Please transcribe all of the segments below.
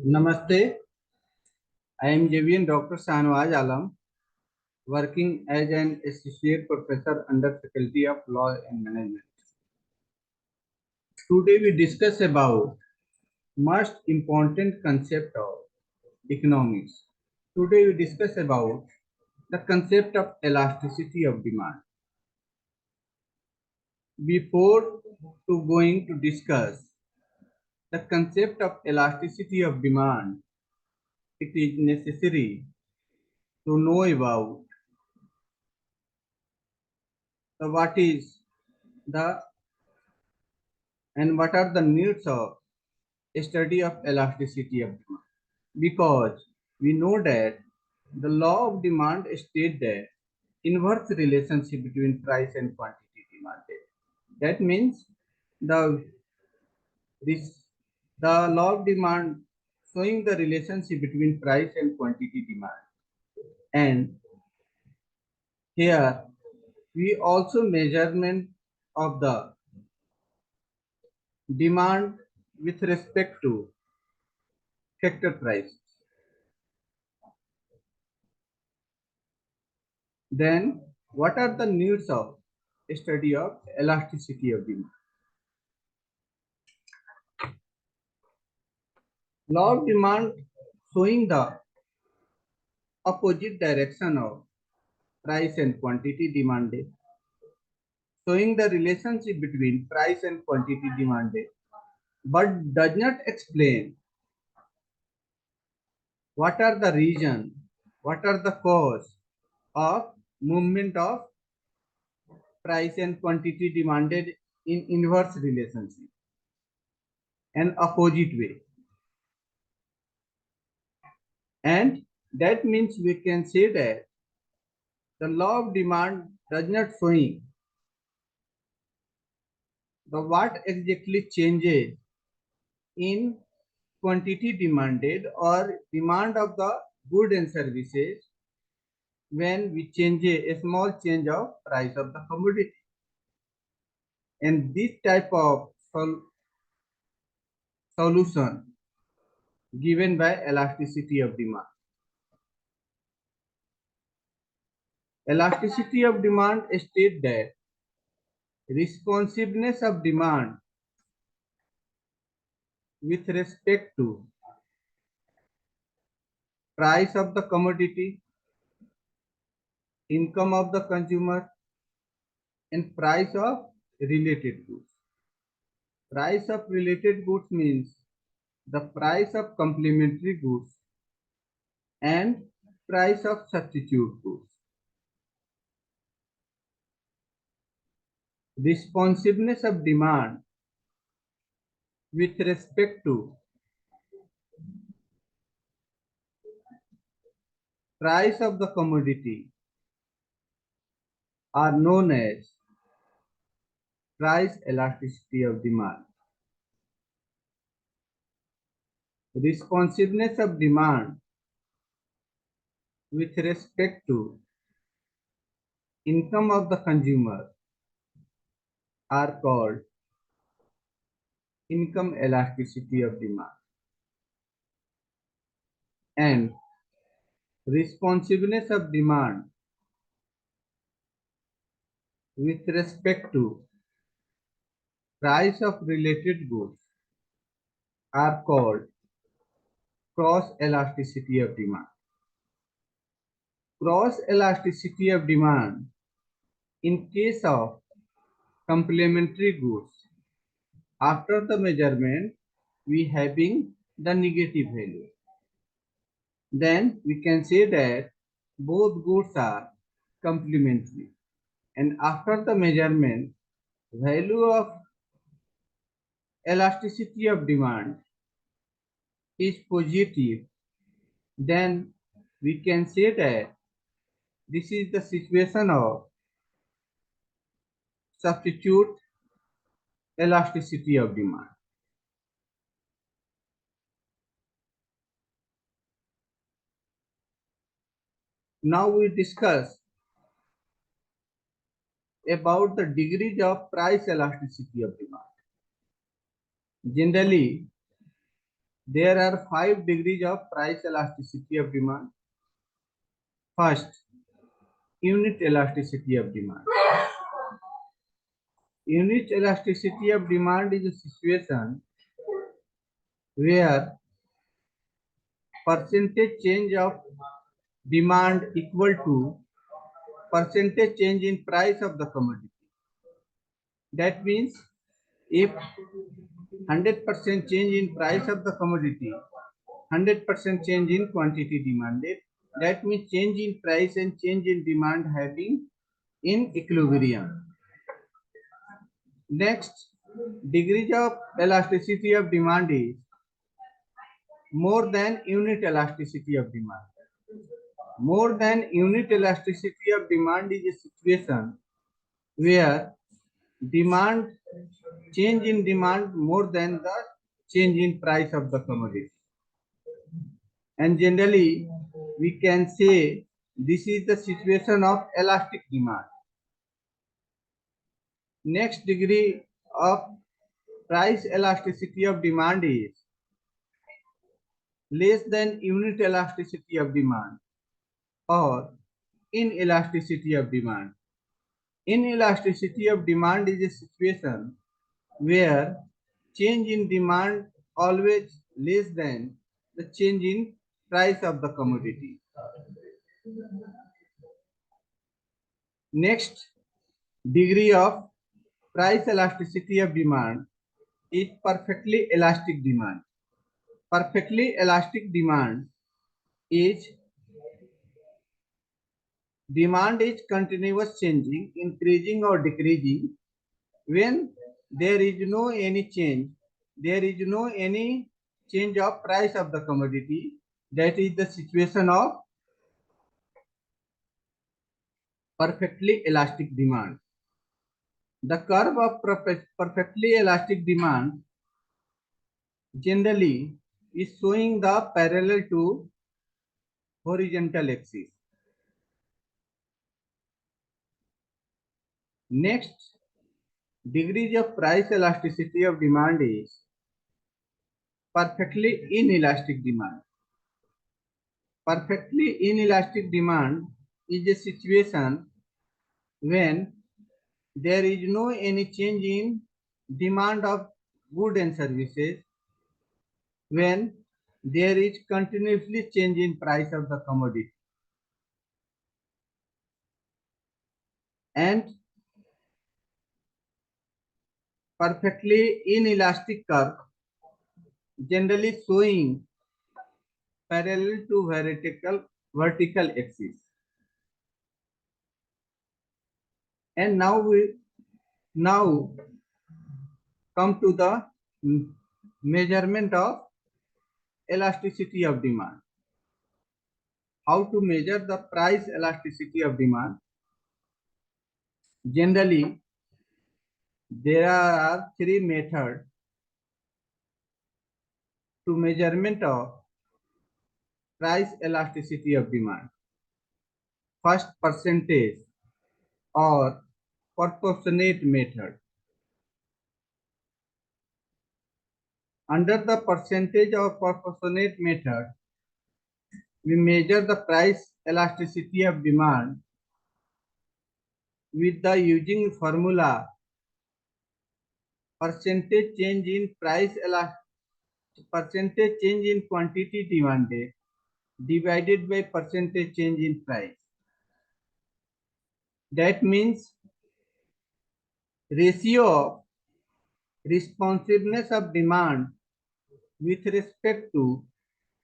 Namaste. I am JVN Dr. Shenbaaz Alam, working as an associate professor under Faculty of Law and Management. Today we discuss about most important concept of economics. Today we discuss about the concept of elasticity of demand. Before going to discuss the concept of elasticity of demand, it is necessary to know about what is the and what are the needs of study of elasticity of demand, because we know that the law of demand states that inverse relationship between price and quantity demanded. That means the this the law of demand showing the relationship between price and quantity demand. And here we also measurement of the demand with respect to factor price. Then, what are the needs of study of elasticity of demand? Law of demand showing the opposite direction of price and quantity demanded, showing the relationship between price and quantity demanded, but does not explain what are the reason, what are the cause of movement of price and quantity demanded in inverse relationship and opposite way. And that means we can say that the law of demand does not showing the what exactly changes in quantity demanded or demand of the good and services when we change a small change of price of the commodity. And this type of solution given by elasticity of demand. Elasticity of demand states that responsiveness of demand with respect to price of the commodity, income of the consumer, and price of related goods. Price of related goods means the price of complementary goods and price of substitute goods. Responsiveness of demand with respect to price of the commodity are known as price elasticity of demand. Responsiveness of demand with respect to income of the consumer are called income elasticity of demand. And responsiveness of demand with respect to price of related goods are called cross elasticity of demand. Cross elasticity of demand in case of complementary goods, after the measurement we having the negative value, then we can say that both goods are complementary, and after the measurement value of elasticity of demand is positive, then we can say that this is the situation of substitute elasticity of demand. Now we discuss about the degrees of price elasticity of demand. Generally, there are 5 degrees of price elasticity of demand. First, unit elasticity of demand. Unit elasticity of demand is a situation where percentage change of demand equal to percentage change in price of the commodity. That means if 100% change in price of the commodity, 100% change in quantity demanded, that means change in price and change in demand having in equilibrium. Next, degrees of elasticity of demand is more than unit elasticity of demand. More than unit elasticity of demand is a situation where demand change in demand more than the change in price of the commodity. And generally, we can say this is the situation of elastic demand. Next degree of price elasticity of demand is less than unit elasticity of demand or inelasticity of demand. Inelasticity of demand is a situation where change in demand always less than the change in price of the commodity. Next degree of price elasticity of demand is perfectly elastic demand. Perfectly elastic demand is demand is continuous changing, increasing or decreasing when there is no any change, there is no any change of price of the commodity. That is the situation of perfectly elastic demand. The curve of perfectly elastic demand generally is showing the parallel to horizontal axis. Next, degrees of price elasticity of demand is perfectly inelastic demand. Perfectly inelastic demand is a situation when there is no any change in demand of goods and services, when there is continuously change in price of the commodity. And perfectly inelastic curve generally showing parallel to vertical axis. And now come to the measurement of elasticity of demand. How to measure the price elasticity of demand? Generally, there are 3 methods to measurement of price elasticity of demand. First, percentage or proportionate method. Under the percentage or proportionate method, we measure the price elasticity of demand with the using formula percentage change in percentage change in quantity demanded divided by percentage change in price. That means ratio of responsiveness of demand with respect to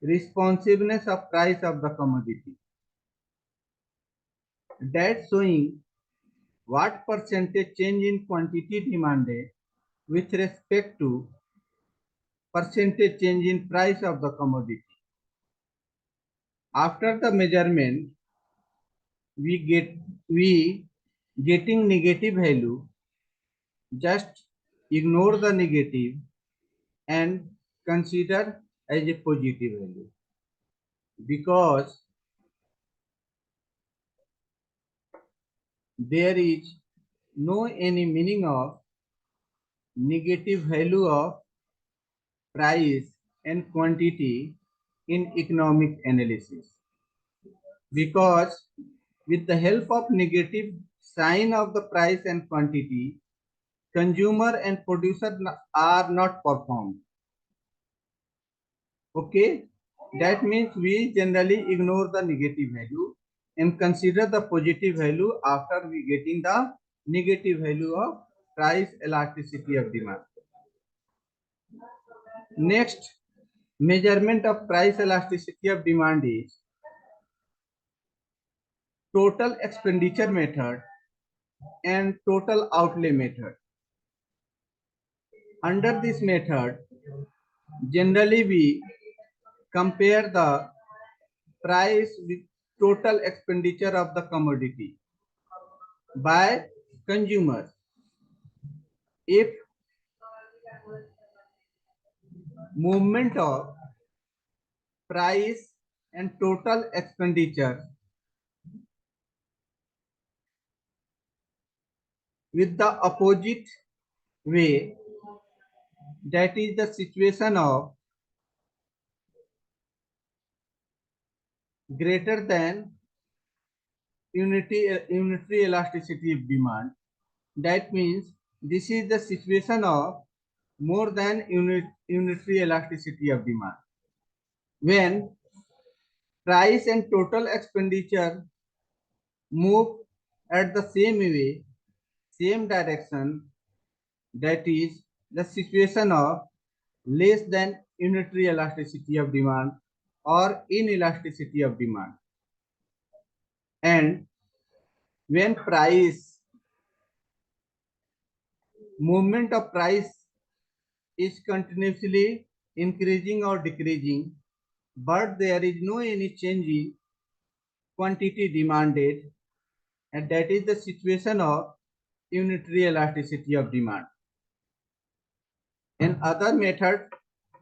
responsiveness of price of the commodity. That showing what percentage change in quantity demanded with respect to percentage change in price of the commodity. After the measurement, we getting negative value, just ignore the negative and consider as a positive value, because there is no any meaning of negative value of price and quantity in economic analysis, because with the help of negative sign of the price and quantity, consumer and producer are not performed. Okay, that means we generally ignore the negative value and consider the positive value after we getting the negative value of price elasticity of demand. Next, measurement of price elasticity of demand is total expenditure method and total outlay method. Under this method, generally we compare the price with total expenditure of the commodity by consumers. If movement of price and total expenditure with the opposite way, that is the situation of greater than unitary elasticity of demand. That means this is the situation of more than unitary elasticity of demand. When price and total expenditure move at the same way, same direction, that is the situation of less than unitary elasticity of demand or inelasticity of demand. And when price movement of price is continuously increasing or decreasing, but there is no any change in quantity demanded, and that is the situation of unitary elasticity of demand. And other method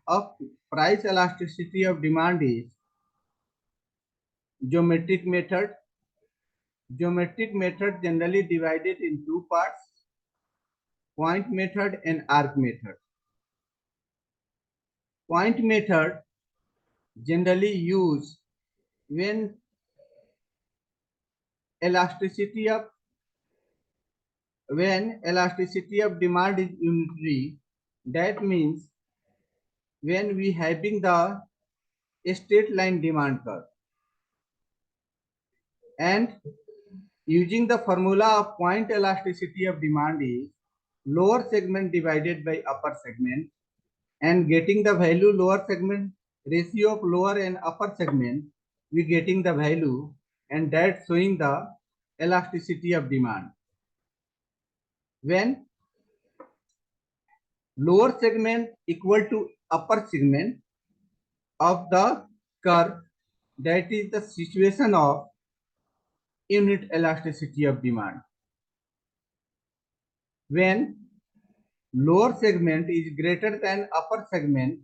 of price elasticity of demand is geometric method. Geometric method generally divided in two parts: point method and arc method. Point method generally used when elasticity of demand is unitary. That means when we having the straight line demand curve, and using the formula of point elasticity of demand is lower segment divided by upper segment, and getting the value lower segment ratio of lower and upper segment, we getting the value, and that showing the elasticity of demand. When lower segment equal to upper segment of the curve, that is the situation of unit elasticity of demand. When lower segment is greater than upper segment,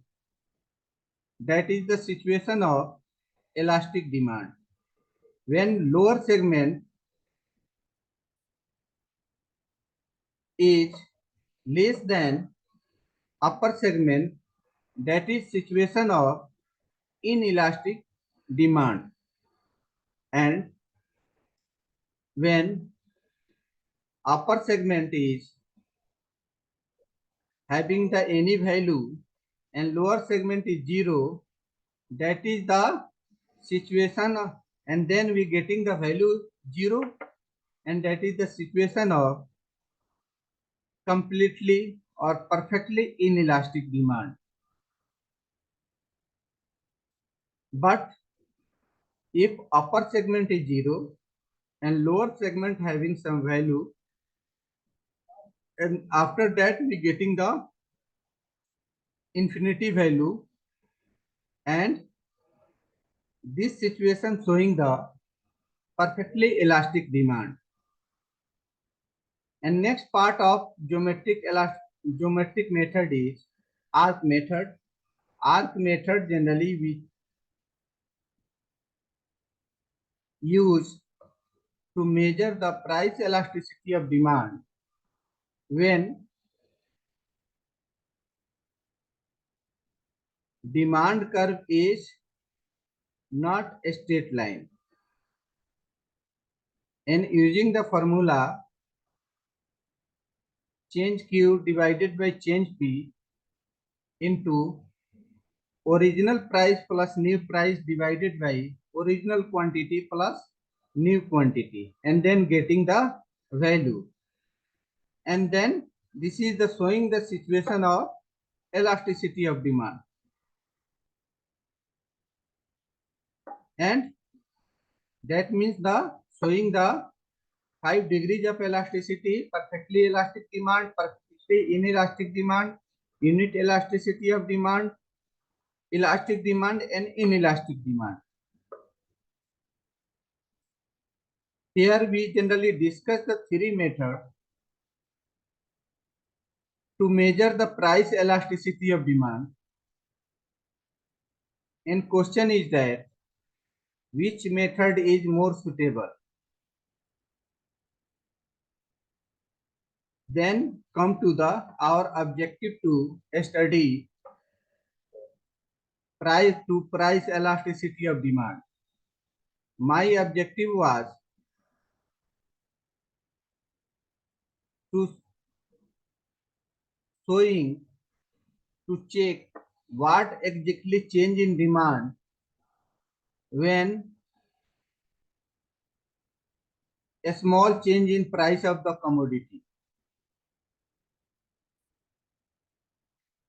that is the situation of elastic demand. When lower segment is less than upper segment, that is situation of inelastic demand. And when upper segment is having the any value and lower segment is 0, that is the situation of, and then we getting the value 0, and that is the situation of completely or perfectly inelastic demand. But if upper segment is 0 and lower segment having some value, and after that we getting the infinity value, and this situation showing the perfectly elastic demand. And next part of geometric method is arc method. Arc method generally we use to measure the price elasticity of demand when demand curve is not a straight line. And using the formula change Q divided by change P into original price plus new price divided by original quantity plus new quantity, and then getting the value. And then this is the showing the situation of elasticity of demand. And that means the showing the 5 degrees of elasticity, perfectly elastic demand, perfectly inelastic demand, unit elasticity of demand, elastic demand, and inelastic demand. Here we generally discuss the three methods to measure the price elasticity of demand. And question is that which method is more suitable? Then come to the our objective to study price elasticity of demand. My objective was to showing to check what exactly change in demand when a small change in price of the commodity,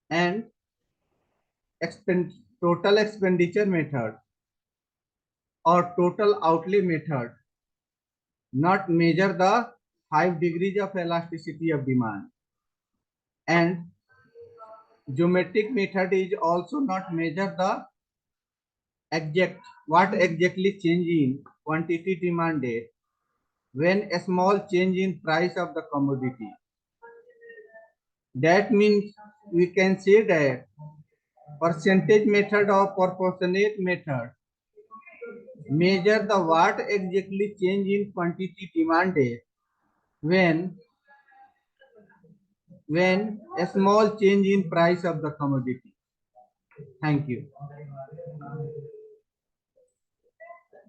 and total expenditure method or total outlay method not measure the 5 degrees of elasticity of demand, and geometric method is also not measure the exact what exactly change in quantity demanded when a small change in price of the commodity. That means we can say that percentage method or proportionate method measure the what exactly change in quantity demanded when a small change in price of the commodity. Thank you.